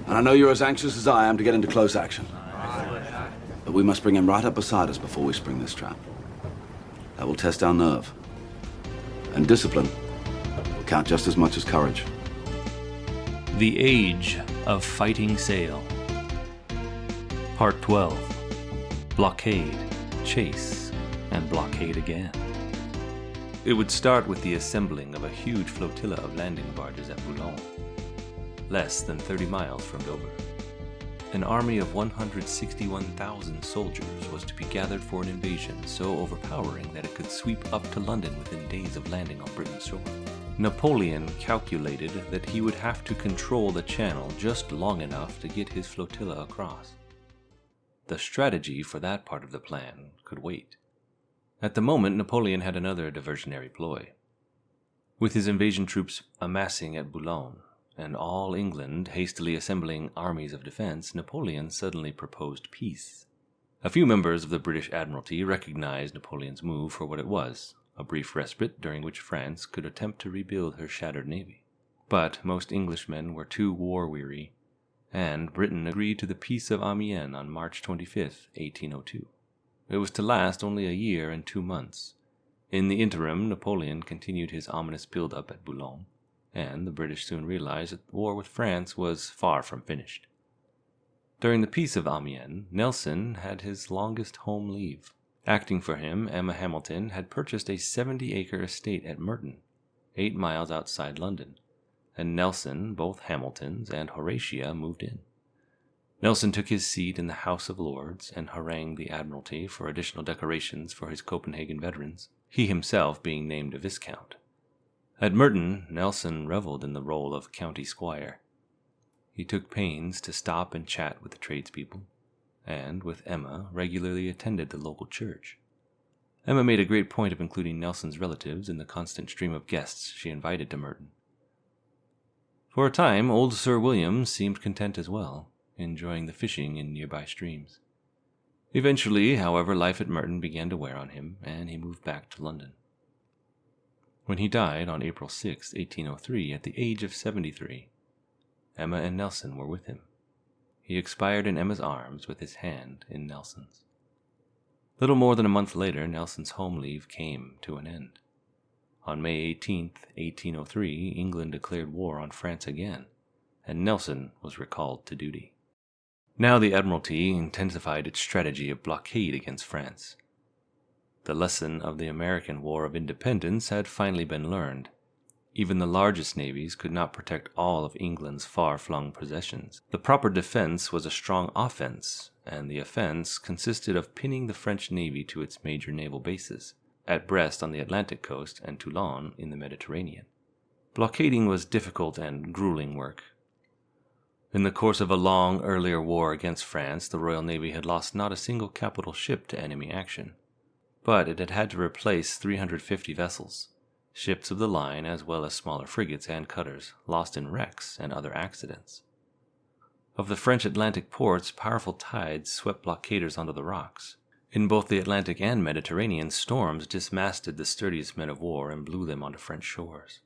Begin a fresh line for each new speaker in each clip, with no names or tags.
And I know you're as anxious as I am to get into close action. But we must bring him right up beside us before we spring this trap. That will test our nerve. And discipline will count just as much as courage.
The Age of Fighting Sail. Part 12. Blockade, Chase, and Blockade again. It would start with the assembling of a huge flotilla of landing barges at Boulogne, less than 30 miles from Dover. An army of 161,000 soldiers was to be gathered for an invasion so overpowering that it could sweep up to London within days of landing on Britain's shore. Napoleon calculated that he would have to control the channel just long enough to get his flotilla across. The strategy for that part of the plan could wait. At the moment, Napoleon had another diversionary ploy. With his invasion troops amassing at Boulogne, and all England hastily assembling armies of defense, Napoleon suddenly proposed peace. A few members of the British Admiralty recognized Napoleon's move for what it was, a brief respite during which France could attempt to rebuild her shattered navy. But most Englishmen were too war-weary, and Britain agreed to the Peace of Amiens on March 25, 1802. It was to last only a year and 2 months. In the interim, Napoleon continued his ominous build-up at Boulogne, and the British soon realized that the war with France was far from finished. During the Peace of Amiens, Nelson had his longest home leave. Acting for him, Emma Hamilton had purchased a 70-acre estate at Merton, 8 miles outside London, and Nelson, both Hamiltons, and Horatia moved in. Nelson took his seat in the House of Lords and harangued the Admiralty for additional decorations for his Copenhagen veterans, he himself being named a Viscount. At Merton, Nelson reveled in the role of county squire. He took pains to stop and chat with the tradespeople, and, with Emma, regularly attended the local church. Emma made a great point of including Nelson's relatives in the constant stream of guests she invited to Merton. For a time, old Sir William seemed content as well, enjoying the fishing in nearby streams. Eventually, however, life at Merton began to wear on him, and he moved back to London. When he died on April 6, 1803, at the age of 73, Emma and Nelson were with him. He expired in Emma's arms with his hand in Nelson's. Little more than a month later, Nelson's home leave came to an end. On May 18, 1803, England declared war on France again, and Nelson was recalled to duty. Now the Admiralty intensified its strategy of blockade against France. The lesson of the American War of Independence had finally been learned. Even the largest navies could not protect all of England's far-flung possessions. The proper defense was a strong offense, and the offense consisted of pinning the French navy to its major naval bases, at Brest on the Atlantic coast and Toulon in the Mediterranean. Blockading was difficult and grueling work. In the course of a long earlier war against France, the Royal Navy had lost not a single capital ship to enemy action. But it had had to replace 350 vessels, ships of the line as well as smaller frigates and cutters, lost in wrecks and other accidents. Of the French Atlantic ports, powerful tides swept blockaders onto the rocks. In both the Atlantic and Mediterranean, storms dismasted the sturdiest men of war and blew them onto French shores.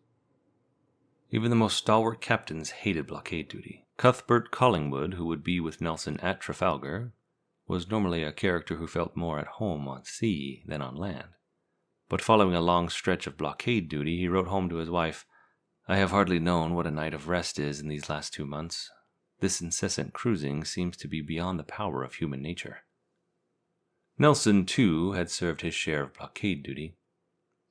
Even the most stalwart captains hated blockade duty. Cuthbert Collingwood, who would be with Nelson at Trafalgar, was normally a character who felt more at home on sea than on land. But following a long stretch of blockade duty, he wrote home to his wife, "I have hardly known what a night of rest is in these last 2 months. This incessant cruising seems to be beyond the power of human nature." Nelson, too, had served his share of blockade duty,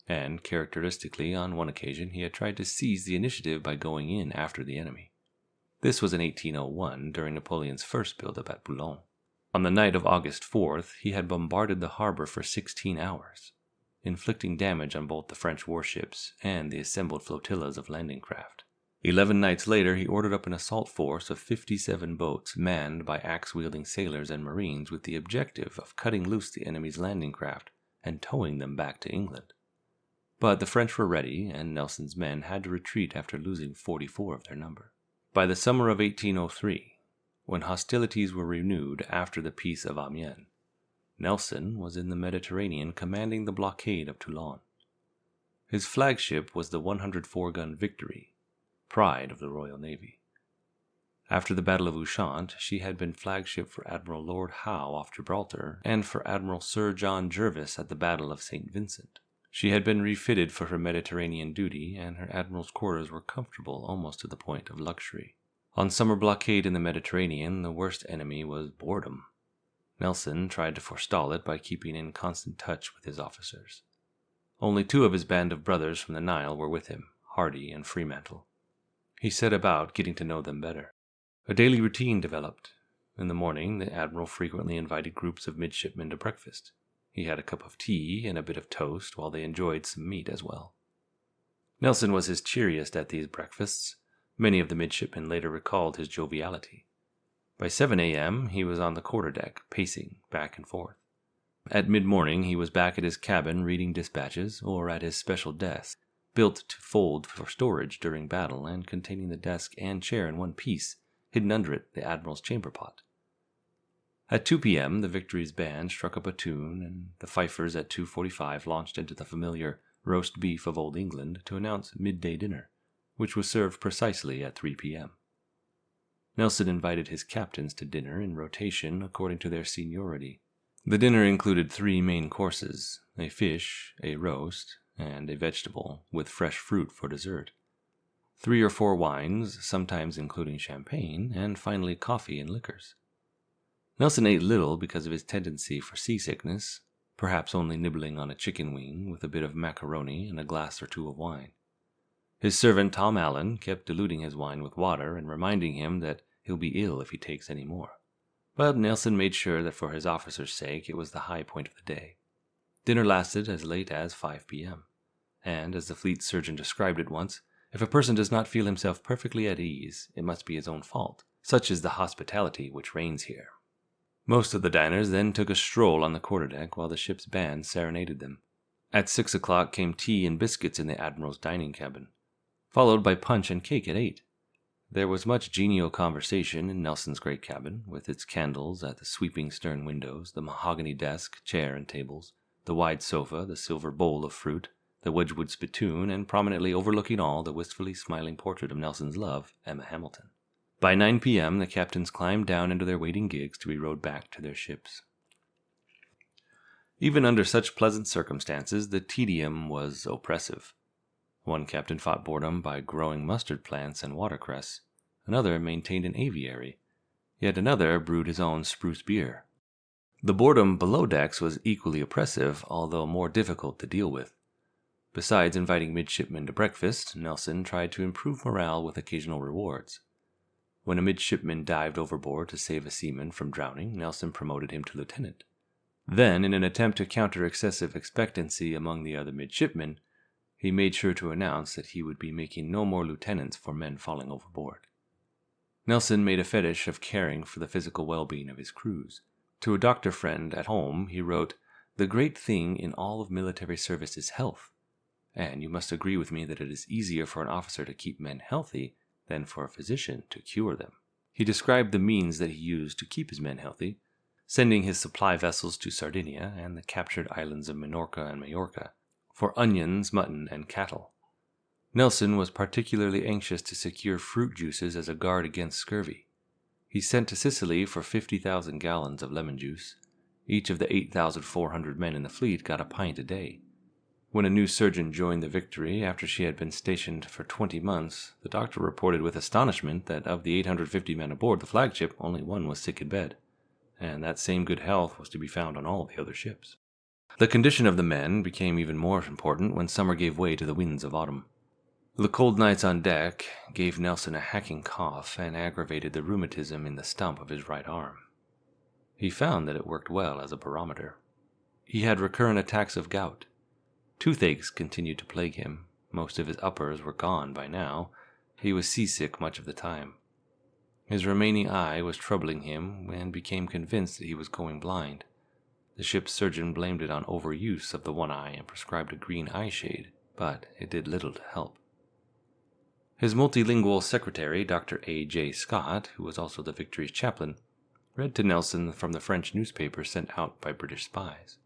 and characteristically, on one occasion, he had tried to seize the initiative by going in after the enemy. This was in 1801, during Napoleon's first build-up at Boulogne. On the night of August 4th, he had bombarded the harbor for 16 hours, inflicting damage on both the French warships and the assembled flotillas of landing craft. 11 nights later, he ordered up an assault force of 57 boats manned by axe-wielding sailors and marines with the objective of cutting loose the enemy's landing craft and towing them back to England. But the French were ready, and Nelson's men had to retreat after losing 44 of their number. By the summer of 1803, when hostilities were renewed after the Peace of Amiens, Nelson was in the Mediterranean commanding the blockade of Toulon. His flagship was the 104-gun Victory, pride of the Royal Navy. After the Battle of Ushant, she had been flagship for Admiral Lord Howe off Gibraltar and for Admiral Sir John Jervis at the Battle of St. Vincent. She had been refitted for her Mediterranean duty, and her admiral's quarters were comfortable almost to the point of luxury. On summer blockade in the Mediterranean, the worst enemy was boredom. Nelson tried to forestall it by keeping in constant touch with his officers. Only 2 of his band of brothers from the Nile were with him, Hardy and Fremantle. He set about getting to know them better. A daily routine developed. In the morning, the admiral frequently invited groups of midshipmen to breakfast. He had a cup of tea and a bit of toast, while they enjoyed some meat as well. Nelson was his cheeriest at these breakfasts. Many of the midshipmen later recalled his joviality. By 7 a.m., he was on the quarterdeck, pacing back and forth. At mid-morning, he was back at his cabin reading dispatches, or at his special desk, built to fold for storage during battle and containing the desk and chair in one piece, hidden under it the admiral's chamber pot. At 2 p.m., the Victory's band struck up a tune, and the fifers at 2:45 launched into the familiar roast beef of Old England to announce midday dinner, which was served precisely at 3 p.m. Nelson invited his captains to dinner in rotation according to their seniority. The dinner included 3 main courses, a fish, a roast, and a vegetable, with fresh fruit for dessert. 3 or 4 wines, sometimes including champagne, and finally coffee and liquors. Nelson ate little because of his tendency for seasickness, perhaps only nibbling on a chicken wing with a bit of macaroni and a glass or 2 of wine. His servant Tom Allen kept diluting his wine with water and reminding him that he'll be ill if he takes any more. But Nelson made sure that for his officer's sake it was the high point of the day. Dinner lasted as late as 5 p.m., and as the fleet surgeon described it once, if a person does not feel himself perfectly at ease, it must be his own fault. Such is the hospitality which reigns here. Most of the diners then took a stroll on the quarterdeck while the ship's band serenaded them. At 6 o'clock came tea and biscuits in the admiral's dining cabin, followed by punch and cake at 8. There was much genial conversation in Nelson's great cabin, with its candles at the sweeping stern windows, the mahogany desk, chair, and tables, the wide sofa, the silver bowl of fruit, the Wedgwood spittoon, and prominently overlooking all, the wistfully smiling portrait of Nelson's love, Emma Hamilton. By 9 p.m., the captains climbed down into their waiting gigs to be rowed back to their ships. Even under such pleasant circumstances, the tedium was oppressive. One captain fought boredom by growing mustard plants and watercress. Another maintained an aviary. Yet another brewed his own spruce beer. The boredom below decks was equally oppressive, although more difficult to deal with. Besides inviting midshipmen to breakfast, Nelson tried to improve morale with occasional rewards. When a midshipman dived overboard to save a seaman from drowning, Nelson promoted him to lieutenant. Then, in an attempt to counter excessive expectancy among the other midshipmen, he made sure to announce that he would be making no more lieutenants for men falling overboard. Nelson made a fetish of caring for the physical well-being of his crews. To a doctor friend at home, he wrote, "The great thing in all of military service is health, and you must agree with me that it is easier for an officer to keep men healthy than for a physician to cure them." He described the means that he used to keep his men healthy, sending his supply vessels to Sardinia and the captured islands of Minorca and Majorca for onions, mutton, and cattle. Nelson was particularly anxious to secure fruit juices as a guard against scurvy. He sent to Sicily for 50,000 gallons of lemon juice. Each of the 8,400 men in the fleet got a pint a day. When a new surgeon joined the Victory after she had been stationed for 20 months, the doctor reported with astonishment that of the 850 men aboard the flagship, only 1 was sick in bed, and that same good health was to be found on all the other ships. The condition of the men became even more important when summer gave way to the winds of autumn. The cold nights on deck gave Nelson a hacking cough and aggravated the rheumatism in the stump of his right arm. He found that it worked well as a barometer. He had recurrent attacks of gout. Toothaches continued to plague him. Most of his uppers were gone by now. He was seasick much of the time. His remaining eye was troubling him and became convinced that he was going blind. The ship's surgeon blamed it on overuse of the one eye and prescribed a green eye shade, but it did little to help. His multilingual secretary, Dr. A. J. Scott, who was also the Victory's chaplain, read to Nelson from the French newspaper sent out by British spies.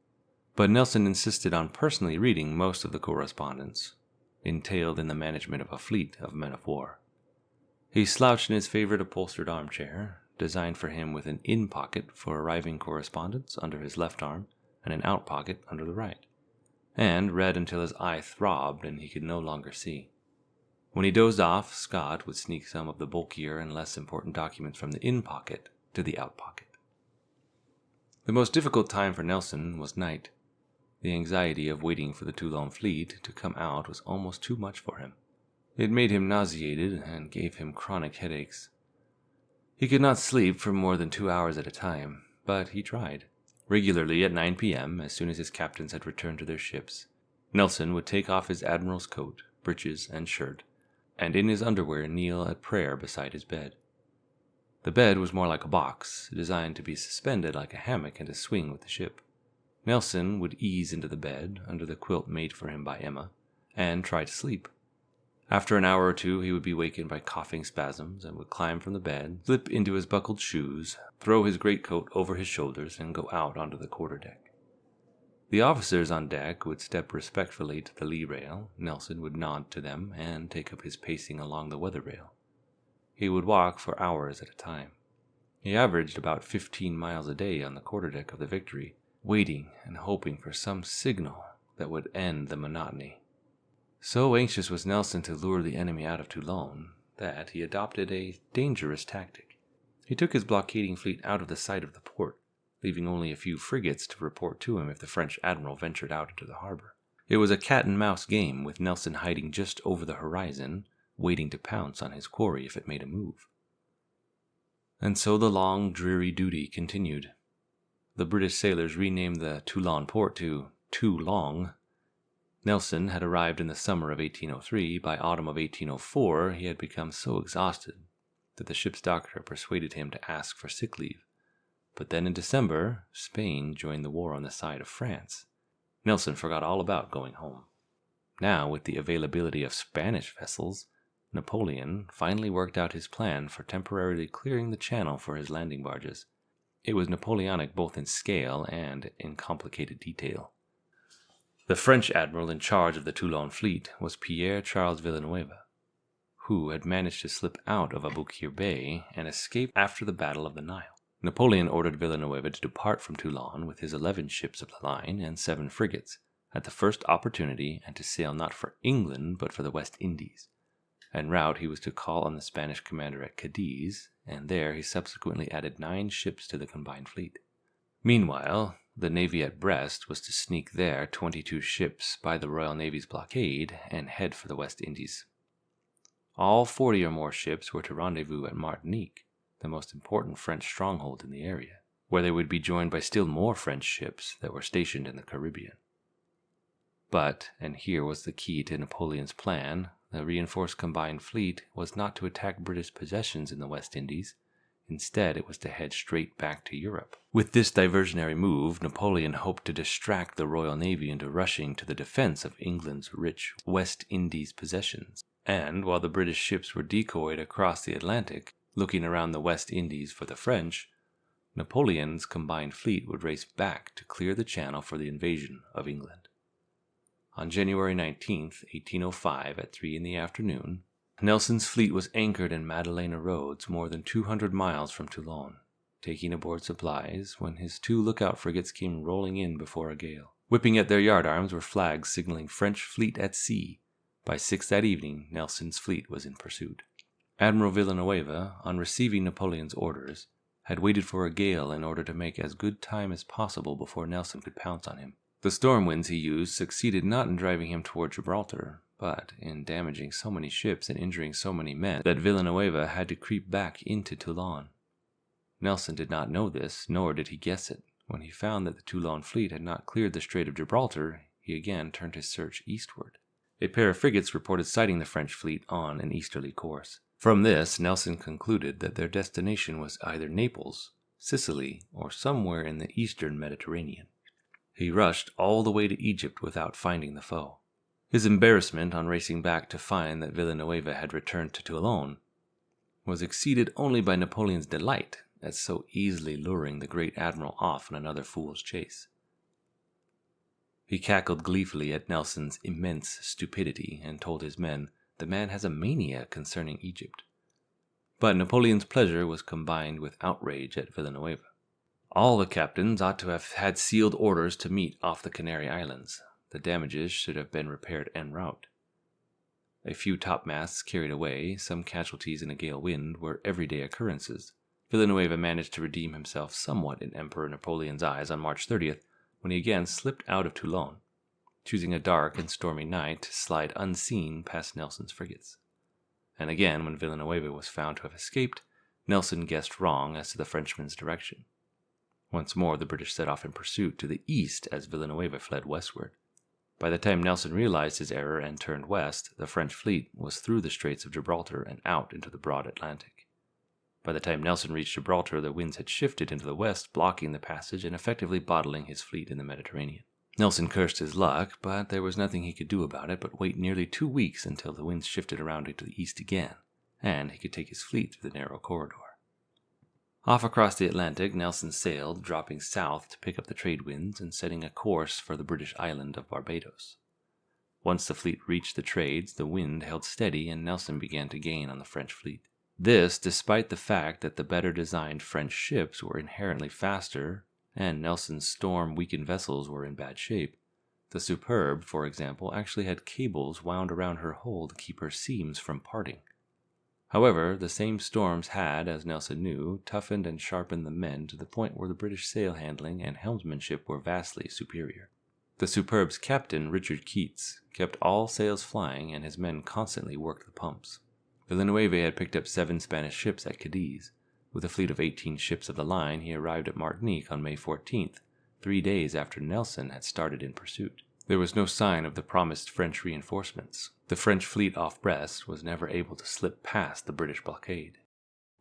But Nelson insisted on personally reading most of the correspondence, entailed in the management of a fleet of men of war. He slouched in his favorite upholstered armchair, designed for him with an in pocket for arriving correspondence under his left arm and an out pocket under the right, and read until his eye throbbed and he could no longer see. When he dozed off, Scott would sneak some of the bulkier and less important documents from the in pocket to the out pocket. The most difficult time for Nelson was night. The anxiety of waiting for the Toulon fleet to come out was almost too much for him. It made him nauseated and gave him chronic headaches. He could not sleep for more than 2 hours at a time, but he tried. Regularly at 9 p.m., as soon as his captains had returned to their ships, Nelson would take off his admiral's coat, breeches, and shirt, and in his underwear kneel at prayer beside his bed. The bed was more like a box, designed to be suspended like a hammock and to swing with the ship. Nelson would ease into the bed, under the quilt made for him by Emma, and try to sleep. After an hour or two, he would be wakened by coughing spasms and would climb from the bed, slip into his buckled shoes, throw his greatcoat over his shoulders, and go out onto the quarterdeck. The officers on deck would step respectfully to the lee rail. Nelson would nod to them and take up his pacing along the weather rail. He would walk for hours at a time. He averaged about 15 miles a day on the quarterdeck of the Victory, waiting and hoping for some signal that would end the monotony. So anxious was Nelson to lure the enemy out of Toulon that he adopted a dangerous tactic. He took his blockading fleet out of the sight of the port, leaving only a few frigates to report to him if the French admiral ventured out into the harbor. It was a cat-and-mouse game, with Nelson hiding just over the horizon, waiting to pounce on his quarry if it made a move. And so the long, dreary duty continued. The British sailors renamed the Toulon port to Toulon. Nelson had arrived in the summer of 1803. By autumn of 1804, he had become so exhausted that the ship's doctor persuaded him to ask for sick leave. But then in December, Spain joined the war on the side of France. Nelson forgot all about going home. Now, with the availability of Spanish vessels, Napoleon finally worked out his plan for temporarily clearing the channel for his landing barges. It was Napoleonic both in scale and in complicated detail. The French admiral in charge of the Toulon fleet was Pierre Charles Villeneuve, who had managed to slip out of Aboukir Bay and escape after the Battle of the Nile. Napoleon ordered Villeneuve to depart from Toulon with his 11 ships of the line and 7 frigates at the first opportunity, and to sail not for England but for the West Indies. En route he was to call on the Spanish commander at Cadiz, and there he subsequently added 9 ships to the combined fleet. Meanwhile, the Navy at Brest was to sneak there 22 ships by the Royal Navy's blockade and head for the West Indies. All 40 or more ships were to rendezvous at Martinique, the most important French stronghold in the area, where they would be joined by still more French ships that were stationed in the Caribbean. But, and here was the key to Napoleon's plan, the reinforced combined fleet was not to attack British possessions in the West Indies. Instead, it was to head straight back to Europe. With this diversionary move, Napoleon hoped to distract the Royal Navy into rushing to the defense of England's rich West Indies possessions. And while the British ships were decoyed across the Atlantic, looking around the West Indies for the French, Napoleon's combined fleet would race back to clear the channel for the invasion of England. On January 19, 1805, at 3 in the afternoon, Nelson's fleet was anchored in Madalena Roads, more than 200 miles from Toulon, taking aboard supplies, when his 2 lookout frigates came rolling in before a gale. Whipping at their yardarms were flags signaling French fleet at sea. By 6 that evening, Nelson's fleet was in pursuit. Admiral Villeneuve, on receiving Napoleon's orders, had waited for a gale in order to make as good time as possible before Nelson could pounce on him. The storm winds he used succeeded not in driving him toward Gibraltar, but in damaging so many ships and injuring so many men that Villeneuve had to creep back into Toulon. Nelson did not know this, nor did he guess it. When he found that the Toulon fleet had not cleared the Strait of Gibraltar, he again turned his search eastward. A pair of frigates reported sighting the French fleet on an easterly course. From this, Nelson concluded that their destination was either Naples, Sicily, or somewhere in the eastern Mediterranean. He rushed all the way to Egypt without finding the foe. His embarrassment on racing back to find that Villeneuve had returned to Toulon was exceeded only by Napoleon's delight at so easily luring the great admiral off on another fool's chase. He cackled gleefully at Nelson's immense stupidity and told his men, "The man has a mania concerning Egypt." But Napoleon's pleasure was combined with outrage at Villanueva. All the captains ought to have had sealed orders to meet off the Canary Islands. The damages should have been repaired en route. A few topmasts carried away, some casualties in a gale wind were everyday occurrences. Villanueva managed to redeem himself somewhat in Emperor Napoleon's eyes on March 30th, when he again slipped out of Toulon, choosing a dark and stormy night to slide unseen past Nelson's frigates. And again, when Villanueva was found to have escaped, Nelson guessed wrong as to the Frenchman's direction. Once more the British set off in pursuit to the east as Villanueva fled westward. By the time Nelson realized his error and turned west, the French fleet was through the Straits of Gibraltar and out into the broad Atlantic. By the time Nelson reached Gibraltar, the winds had shifted into the west, blocking the passage and effectively bottling his fleet in the Mediterranean. Nelson cursed his luck, but there was nothing he could do about it but wait nearly 2 weeks until the winds shifted around into the east again, and he could take his fleet through the narrow corridor. Off across the Atlantic, Nelson sailed, dropping south to pick up the trade winds and setting a course for the British island of Barbados. Once the fleet reached the trades, the wind held steady and Nelson began to gain on the French fleet. This despite the fact that the better-designed French ships were inherently faster and Nelson's storm-weakened vessels were in bad shape. The Superbe, for example, actually had cables wound around her hull to keep her seams from parting. However, the same storms had, as Nelson knew, toughened and sharpened the men to the point where the British sail handling and helmsmanship were vastly superior. The Superbe's captain, Richard Keats, kept all sails flying and his men constantly worked the pumps. Villanueva had picked up 7 Spanish ships at Cadiz. With a fleet of 18 ships of the line, he arrived at Martinique on May 14th, 3 days after Nelson had started in pursuit. There was no sign of the promised French reinforcements. The French fleet off Brest was never able to slip past the British blockade.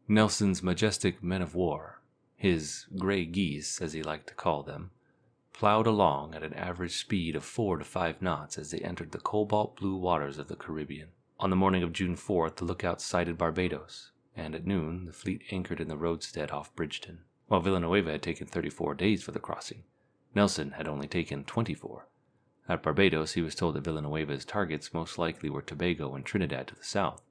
Nelson's majestic men of war, his grey geese as he liked to call them, plowed along at an average speed of 4 to 5 knots as they entered the cobalt-blue waters of the Caribbean. On the morning of June 4th, the lookout sighted Barbados, and at noon the fleet anchored in the roadstead off Bridgeton. While Villanueva had taken 34 days for the crossing, Nelson had only taken 24. At Barbados, he was told that Villanueva's targets most likely were Tobago and Trinidad to the south.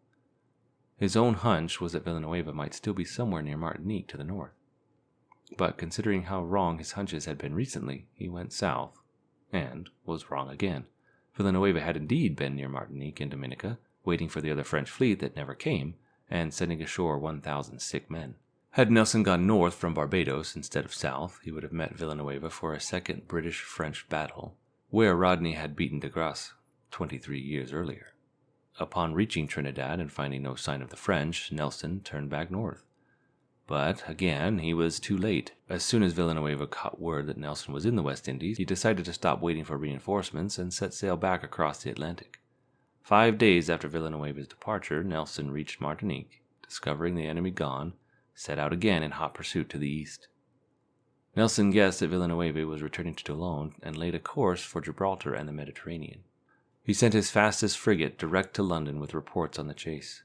His own hunch was that Villanueva might still be somewhere near Martinique to the north. But considering how wrong his hunches had been recently, he went south, and was wrong again. Villanueva had indeed been near Martinique and Dominica, waiting for the other French fleet that never came, and sending ashore 1,000 sick men. Had Nelson gone north from Barbados instead of south, he would have met Villanueva for a second British-French battle, where Rodney had beaten de Grasse 23 years earlier. Upon reaching Trinidad and finding no sign of the French, Nelson turned back north. But, again, he was too late. As soon as Villanueva caught word that Nelson was in the West Indies, he decided to stop waiting for reinforcements and set sail back across the Atlantic. 5 days after Villanueva's departure, Nelson reached Martinique, discovering the enemy gone, set out again in hot pursuit to the east. Nelson guessed that Villanueva was returning to Toulon and laid a course for Gibraltar and the Mediterranean. He sent his fastest frigate direct to London with reports on the chase.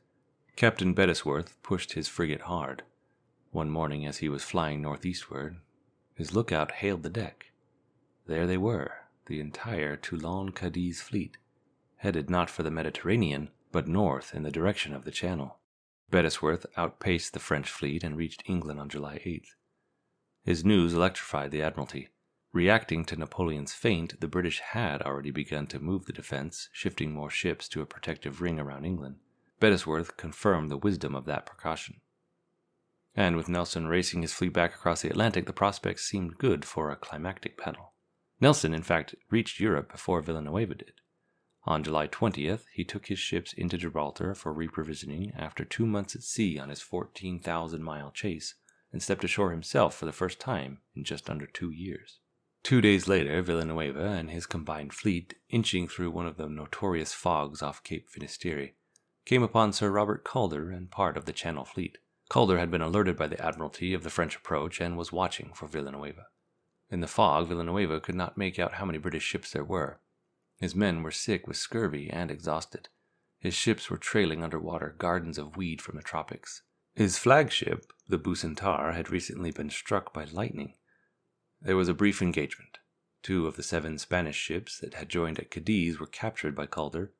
Captain Bettesworth pushed his frigate hard. One morning as he was flying northeastward, his lookout hailed the deck. There they were, the entire Toulon-Cadiz fleet, headed not for the Mediterranean, but north in the direction of the Channel. Bettesworth outpaced the French fleet and reached England on July 8th. His news electrified the Admiralty. Reacting to Napoleon's feint, the British had already begun to move the defense, shifting more ships to a protective ring around England. Bettesworth confirmed the wisdom of that precaution. And with Nelson racing his fleet back across the Atlantic, the prospects seemed good for a climactic battle. Nelson, in fact, reached Europe before Villanueva did. On July 20th, he took his ships into Gibraltar for reprovisioning after 2 months at sea on his 14,000-mile chase, and stepped ashore himself for the first time in just under 2 years. 2 days later, Villanueva and his combined fleet, inching through one of the notorious fogs off Cape Finisterre, came upon Sir Robert Calder and part of the Channel fleet. Calder had been alerted by the Admiralty of the French approach and was watching for Villanueva. In the fog, Villanueva could not make out how many British ships there were. His men were sick with scurvy and exhausted. His ships were trailing underwater gardens of weed from the tropics. His flagship, the Bucentaure, had recently been struck by lightning. There was a brief engagement. 2 of the 7 Spanish ships that had joined at Cadiz were captured by Calder.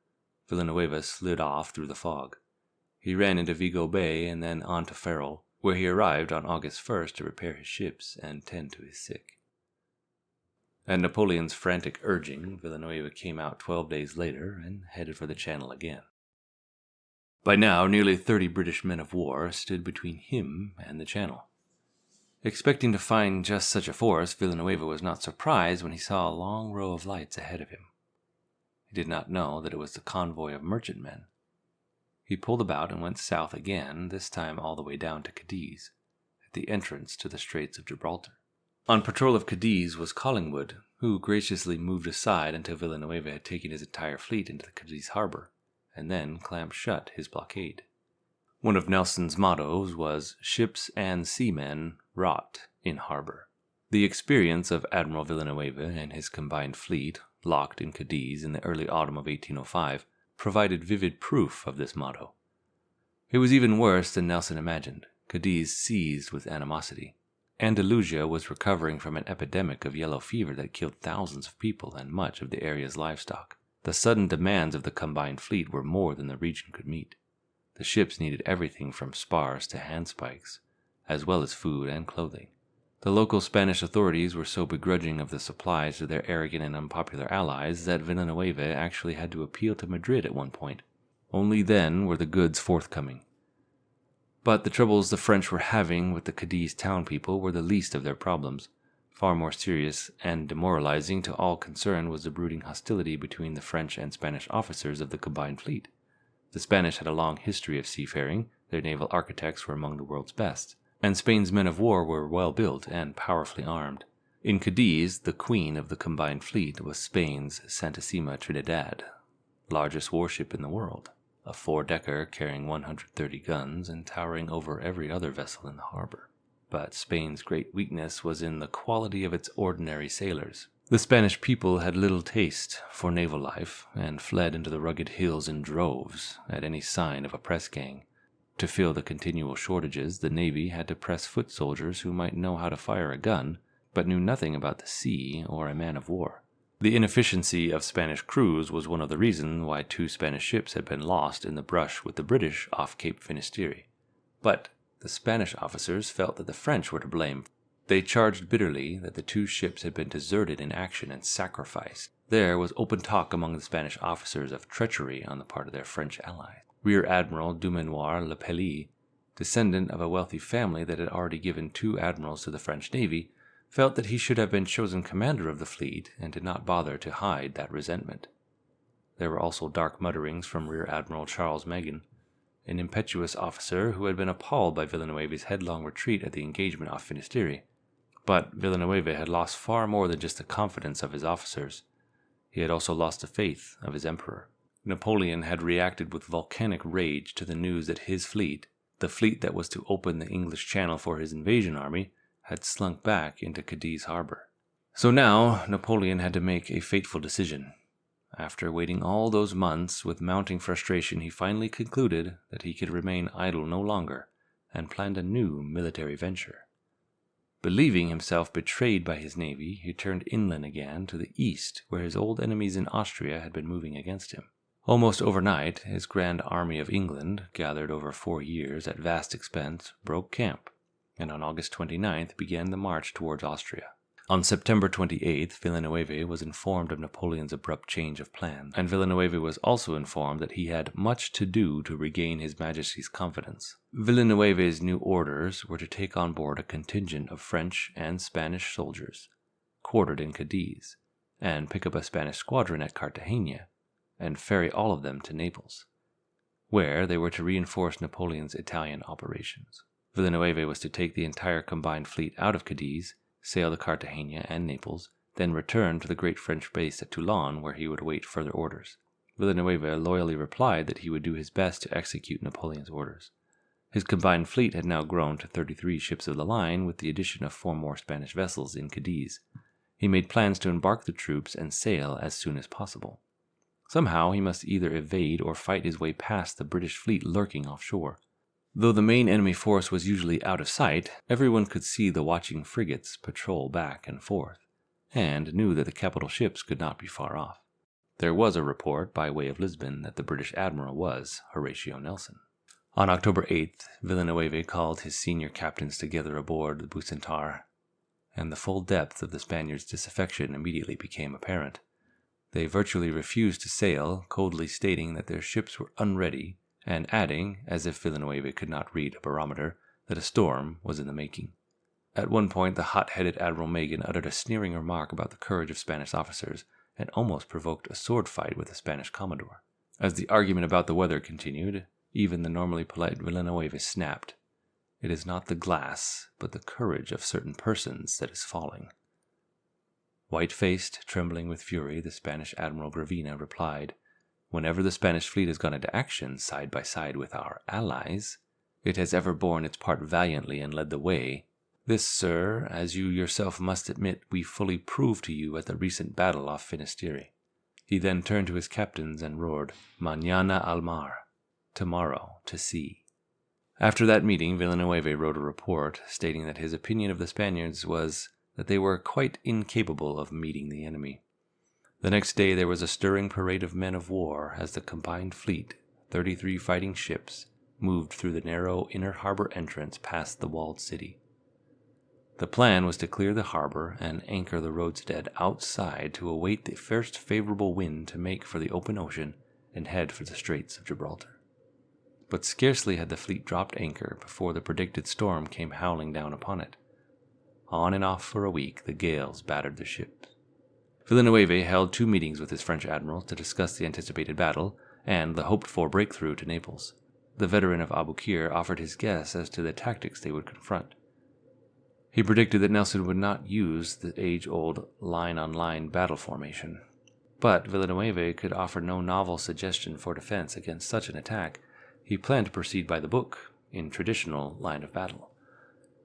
Villanueva slid off through the fog. He ran into Vigo Bay and then on to Ferrol, where he arrived on August 1st to repair his ships and tend to his sick. At Napoleon's frantic urging, Villanueva came out 12 days later and headed for the Channel again. By now, nearly 30 British men of war stood between him and the Channel. Expecting to find just such a force, Villanueva was not surprised when he saw a long row of lights ahead of him. He did not know that it was the convoy of merchantmen. He pulled about and went south again, this time all the way down to Cadiz, at the entrance to the Straits of Gibraltar. On patrol of Cadiz was Collingwood, who graciously moved aside until Villanueva had taken his entire fleet into the Cadiz harbor, and then clamped shut his blockade. One of Nelson's mottos was, "Ships and seamen rot in harbor." The experience of Admiral Villanueva and his combined fleet, locked in Cadiz in the early autumn of 1805, provided vivid proof of this motto. It was even worse than Nelson imagined. Cadiz seethed with animosity. Andalusia was recovering from an epidemic of yellow fever that killed thousands of people and much of the area's livestock. The sudden demands of the combined fleet were more than the region could meet. The ships needed everything from spars to handspikes, as well as food and clothing. The local Spanish authorities were so begrudging of the supplies to their arrogant and unpopular allies that Villanueva actually had to appeal to Madrid at one point. Only then were the goods forthcoming. But the troubles the French were having with the Cadiz town people were the least of their problems. Far more serious and demoralizing to all concerned was the brooding hostility between the French and Spanish officers of the combined fleet. The Spanish had a long history of seafaring, their naval architects were among the world's best, and Spain's men of war were well built and powerfully armed. In Cadiz, the queen of the combined fleet was Spain's Santissima Trinidad, largest warship in the world, a 4-decker carrying 130 guns and towering over every other vessel in the harbor. But Spain's great weakness was in the quality of its ordinary sailors. The Spanish people had little taste for naval life and fled into the rugged hills in droves at any sign of a press gang. To fill the continual shortages, the Navy had to press foot soldiers who might know how to fire a gun, but knew nothing about the sea or a man of war. The inefficiency of Spanish crews was one of the reasons why 2 Spanish ships had been lost in the brush with the British off Cape Finisterre. But the Spanish officers felt that the French were to blame. They charged bitterly that the 2 ships had been deserted in action and sacrificed. There was open talk among the Spanish officers of treachery on the part of their French allies. Rear Admiral Dumanoir Le Pelly, descendant of a wealthy family that had already given 2 admirals to the French Navy, felt that he should have been chosen commander of the fleet and did not bother to hide that resentment. There were also dark mutterings from Rear Admiral Charles Megan, an impetuous officer who had been appalled by Villanueva's headlong retreat at the engagement off Finisterre. But Villanueva had lost far more than just the confidence of his officers. He had also lost the faith of his emperor. Napoleon had reacted with volcanic rage to the news that his fleet, the fleet that was to open the English Channel for his invasion army, had slunk back into Cadiz harbor. So now Napoleon had to make a fateful decision. After waiting all those months with mounting frustration, he finally concluded that he could remain idle no longer and planned a new military venture. Believing himself betrayed by his navy, he turned inland again to the east, where his old enemies in Austria had been moving against him. Almost overnight, his grand army of England, gathered over 4 years at vast expense, broke camp, and on August 29th began the march towards Austria. On September 28th, Villanueva was informed of Napoleon's abrupt change of plans, and Villanueva was also informed that he had much to do to regain His Majesty's confidence. Villanueva's new orders were to take on board a contingent of French and Spanish soldiers, quartered in Cadiz, and pick up a Spanish squadron at Cartagena, and ferry all of them to Naples, where they were to reinforce Napoleon's Italian operations. Villanueva was to take the entire combined fleet out of Cadiz, sail to Cartagena and Naples, then return to the great French base at Toulon, where he would await further orders. Villanueva loyally replied that he would do his best to execute Napoleon's orders. His combined fleet had now grown to 33 ships of the line, with the addition of 4 more Spanish vessels in Cadiz. He made plans to embark the troops and sail as soon as possible. Somehow he must either evade or fight his way past the British fleet lurking offshore. Though the main enemy force was usually out of sight, everyone could see the watching frigates patrol back and forth, and knew that the capital ships could not be far off. There was a report by way of Lisbon that the British admiral was Horatio Nelson. On October 8th, Villanueva called his senior captains together aboard the Bucentaure, and the full depth of the Spaniards' disaffection immediately became apparent. They virtually refused to sail, coldly stating that their ships were unready, and adding, as if Villanueva could not read a barometer, that a storm was in the making. At one point, the hot-headed Admiral Magan uttered a sneering remark about the courage of Spanish officers, and almost provoked a sword fight with the Spanish commodore. As the argument about the weather continued, even the normally polite Villanueva snapped. "It is not the glass, but the courage of certain persons that is falling." White-faced, trembling with fury, the Spanish Admiral Gravina replied, "Whenever the Spanish fleet has gone into action side by side with our allies, it has ever borne its part valiantly and led the way. This, sir, as you yourself must admit, we fully proved to you at the recent battle off Finisterre." He then turned to his captains and roared, "Mañana al mar," tomorrow to sea. After that meeting, Villanueva wrote a report stating that his opinion of the Spaniards was that they were quite incapable of meeting the enemy. The next day there was a stirring parade of men of war as the combined fleet, 33 fighting ships, moved through the narrow inner harbor entrance past the walled city. The plan was to clear the harbor and anchor the roadstead outside to await the first favorable wind to make for the open ocean and head for the Straits of Gibraltar. But scarcely had the fleet dropped anchor before the predicted storm came howling down upon it. On and off for a week, the gales battered the ships. Villanueva held 2 meetings with his French admirals to discuss the anticipated battle and the hoped-for breakthrough to Naples. The veteran of Aboukir offered his guess as to the tactics they would confront. He predicted that Nelson would not use the age-old line-on-line battle formation. But Villanueva could offer no novel suggestion for defense against such an attack. He planned to proceed by the book, in traditional line of battle.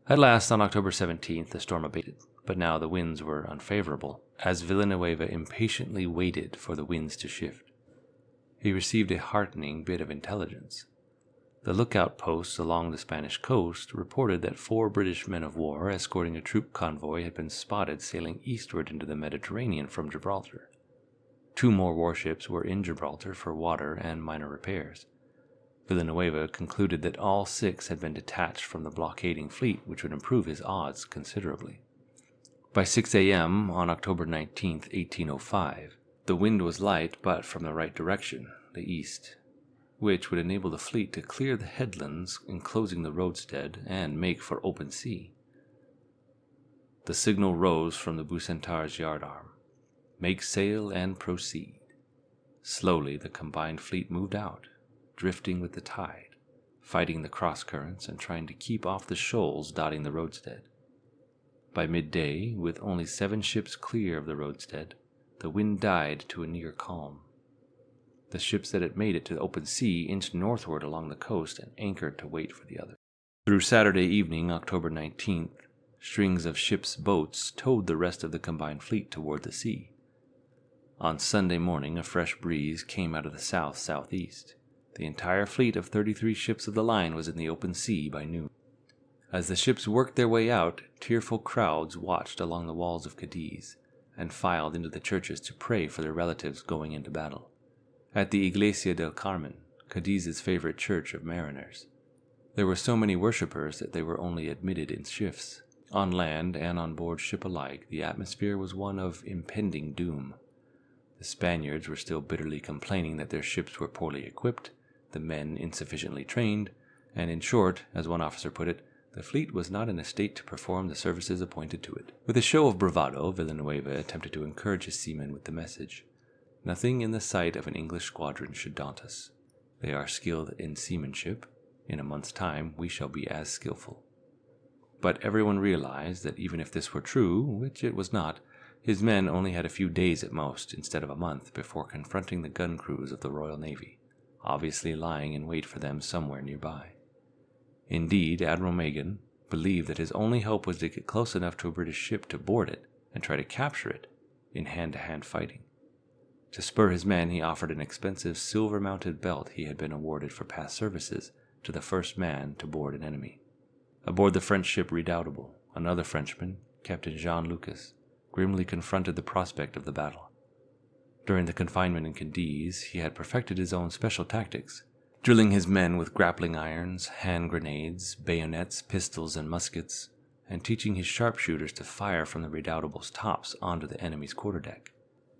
At last, on October 17th, the storm abated, but now the winds were unfavorable, as Villanueva impatiently waited for the winds to shift. He received a heartening bit of intelligence. The lookout posts along the Spanish coast reported that 4 British men of war escorting a troop convoy had been spotted sailing eastward into the Mediterranean from Gibraltar. 2 more warships were in Gibraltar for water and minor repairs. Villanueva concluded that all 6 had been detached from the blockading fleet, which would improve his odds considerably. By 6 a.m. on October 19, 1805, the wind was light but from the right direction, the east, which would enable the fleet to clear the headlands enclosing the roadstead and make for open sea. The signal rose from the Bucentaure's yardarm. "Make sail and proceed." Slowly the combined fleet moved out, drifting with the tide, fighting the cross-currents and trying to keep off the shoals dotting the roadstead. By midday, with only 7 ships clear of the roadstead, the wind died to a near calm. The ships that had made it to the open sea inched northward along the coast and anchored to wait for the others. Through Saturday evening, October 19th, strings of ships' boats towed the rest of the combined fleet toward the sea. On Sunday morning, a fresh breeze came out of the south-southeast. The entire fleet of 33 ships of the line was in the open sea by noon. As the ships worked their way out, tearful crowds watched along the walls of Cadiz and filed into the churches to pray for their relatives going into battle. At the Iglesia del Carmen, Cadiz's favorite church of mariners, there were so many worshippers that they were only admitted in shifts. On land and on board ship alike, the atmosphere was one of impending doom. The Spaniards were still bitterly complaining that their ships were poorly equipped, the men insufficiently trained, and in short, as one officer put it, the fleet was not in a state to perform the services appointed to it. With a show of bravado, Villanueva attempted to encourage his seamen with the message: "Nothing in the sight of an English squadron should daunt us. They are skilled in seamanship. In a month's time we shall be as skillful." But everyone realized that even if this were true, which it was not, his men only had a few days at most, instead of a month, before confronting the gun crews of the Royal Navy, obviously lying in wait for them somewhere nearby. Indeed, Admiral Magan believed that his only hope was to get close enough to a British ship to board it and try to capture it in hand-to-hand fighting. To spur his men, he offered an expensive silver-mounted belt he had been awarded for past services to the first man to board an enemy. Aboard the French ship Redoutable, another Frenchman, Captain Jean Lucas, grimly confronted the prospect of the battle. During the confinement in Cadiz, he had perfected his own special tactics, drilling his men with grappling irons, hand grenades, bayonets, pistols, and muskets, and teaching his sharpshooters to fire from the Redoutable's tops onto the enemy's quarterdeck.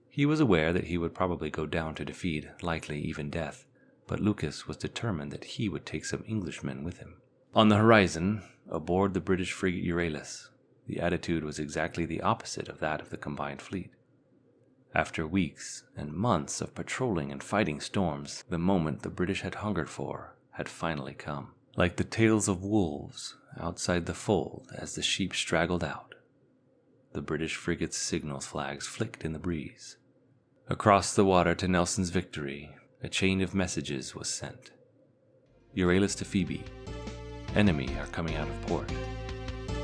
He was aware that he would probably go down to defeat, likely even death, but Lucas was determined that he would take some Englishmen with him. On the horizon, aboard the British frigate Euryalus, the attitude was exactly the opposite of that of the combined fleet. After weeks and months of patrolling and fighting storms, the moment the British had hungered for had finally come. Like the tails of wolves outside the fold as the sheep straggled out, the British frigate's signal flags flicked in the breeze. Across the water to Nelson's Victory, a chain of messages was sent. Euryalus to Phoebe, enemy are coming out of port.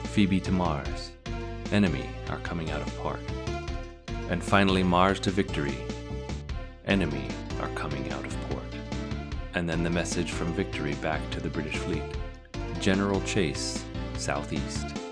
Phoebe to Mars, enemy are coming out of port. And finally Mars to Victory, enemy are coming out of port. And then the message from Victory back to the British fleet, General Chase, southeast.